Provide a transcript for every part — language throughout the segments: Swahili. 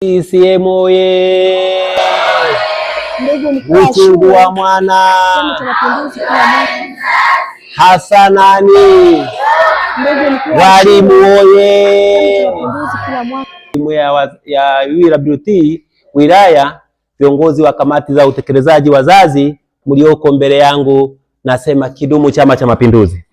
CCM oye! Uchungu wa mwana Hassanani. Walimu oye! Timu ya UWT wilaya, viongozi wa kamati za utekelezaji, wazazi mlioko mbele yangu, nasema kidumu Chama cha Mapinduzi!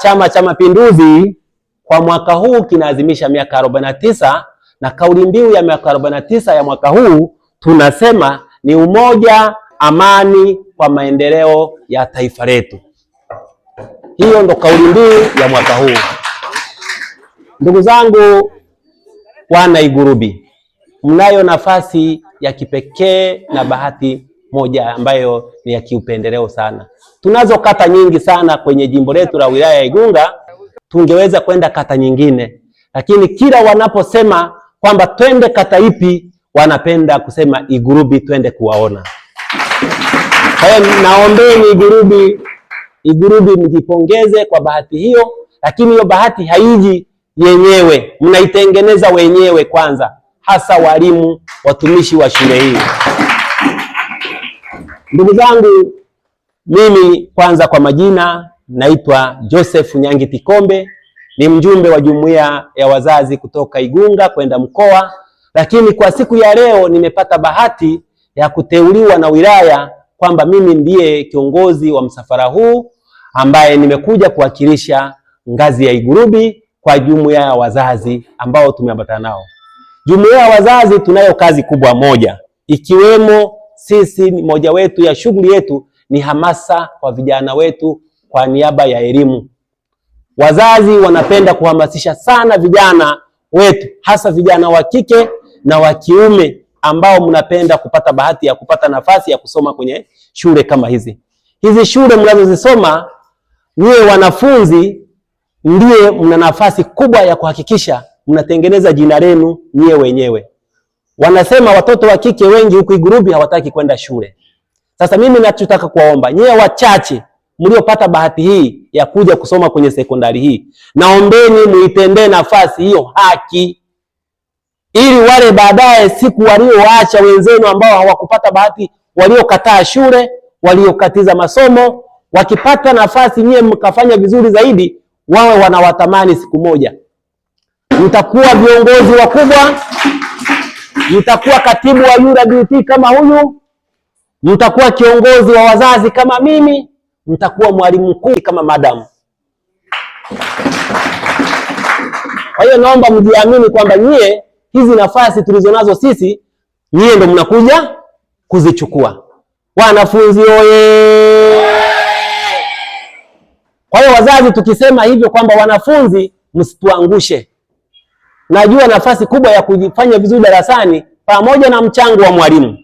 Chama cha Mapinduzi kwa mwaka huu kinaadhimisha miaka 49 na kauli mbiu ya miaka 49 ya mwaka huu tunasema ni umoja, amani kwa maendeleo ya taifa letu. Hiyo ndo kauli mbiu ya mwaka huu. Ndugu zangu wana Igurubi, mnayo nafasi ya kipekee na bahati moja ambayo ni ya kiupendeleo sana. Tunazo kata nyingi sana kwenye jimbo letu la wilaya ya Igunga, tungeweza kwenda kata nyingine, lakini kila wanaposema kwamba twende kata ipi, wanapenda kusema Igurubi, twende kuwaona. Kwa hiyo naombeni Igurubi mjipongeze kwa bahati hiyo, lakini hiyo bahati haiji yenyewe, mnaitengeneza wenyewe kwanza, hasa walimu, watumishi wa shule hii. Ndugu zangu, mimi kwanza kwa majina naitwa Joseph Nyangiti Kombe, ni mjumbe wa jumuiya ya wazazi kutoka Igunga kwenda mkoa, lakini kwa siku ya leo nimepata bahati ya kuteuliwa na wilaya kwamba mimi ndiye kiongozi wa msafara huu ambaye nimekuja kuwakilisha ngazi ya Igurubi kwa jumuiya ya wazazi ambao tumeambatana nao. Jumuiya ya wazazi tunayo kazi kubwa moja, ikiwemo sisi moja wetu ya shughuli yetu ni hamasa kwa vijana wetu kwa niaba ya elimu. Wazazi wanapenda kuhamasisha sana vijana wetu, hasa vijana wa kike na wa kiume ambao mnapenda kupata bahati ya kupata nafasi ya kusoma kwenye shule kama hizi. Hizi shule mnazozisoma, nyie wanafunzi ndiye mna nafasi kubwa ya kuhakikisha mnatengeneza jina lenu nyie wenyewe. Wanasema watoto wa kike wengi huku Igurubi hawataki kwenda shule. Sasa mimi nachotaka kuwaomba nyie wachache mliopata bahati hii ya kuja kusoma kwenye sekondari hii, naombeni muitendee nafasi hiyo haki, ili wale baadaye siku walioacha wenzenu ambao hawakupata bahati, waliokataa shule, waliokatiza masomo, wakipata nafasi nyie mkafanya vizuri zaidi, wawe wanawatamani siku moja. Mtakuwa viongozi wakubwa, mtakuwa katibu wa UWT kama huyu, mtakuwa kiongozi wa wazazi kama mimi, mtakuwa mwalimu mkuu kama madam. Kwa hiyo naomba mjiamini kwamba nyie hizi nafasi tulizonazo sisi, nyie ndo mnakuja kuzichukua. Wanafunzi oye! Kwa hiyo wazazi tukisema hivyo kwamba wanafunzi msituangushe. Najua nafasi kubwa ya kufanya vizuri darasani pamoja na mchango wa mwalimu,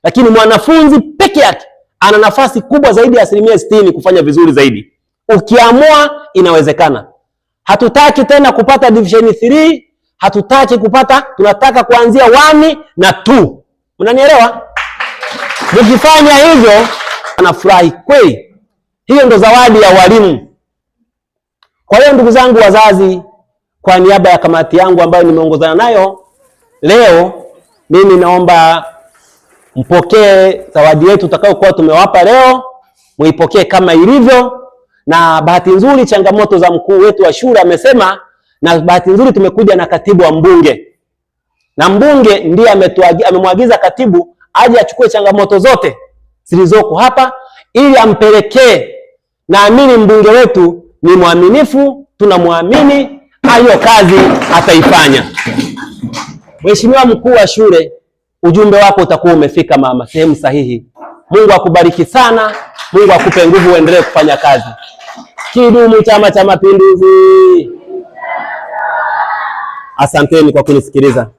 lakini mwanafunzi peke yake ana nafasi kubwa zaidi ya 60% kufanya vizuri zaidi. Ukiamua inawezekana. Hatutaki tena kupata division 3, hatutaki kupata, tunataka kuanzia 1 na 2. Mnanielewa? Mkifanya hivyo anafurahi kweli. Hiyo ndo zawadi ya walimu. Kwa hiyo ndugu zangu wazazi, kwa niaba ya kamati yangu ambayo nimeongozana nayo leo, mimi naomba mpokee zawadi yetu tutakayokuwa tumewapa leo, muipokee kama ilivyo. Na bahati nzuri, changamoto za mkuu wetu wa shule amesema, na bahati nzuri tumekuja na katibu wa mbunge, na mbunge ndiye amemwagiza katibu aje achukue changamoto zote zilizoko hapa ili ampelekee. Naamini mbunge wetu ni mwaminifu, tunamwamini, hiyo kazi ataifanya. Mheshimiwa mkuu wa shule, ujumbe wako utakuwa umefika mama sehemu sahihi. Mungu akubariki sana, Mungu akupe nguvu uendelee kufanya kazi. Kidumu Chama cha Mapinduzi! Asanteni kwa kunisikiliza.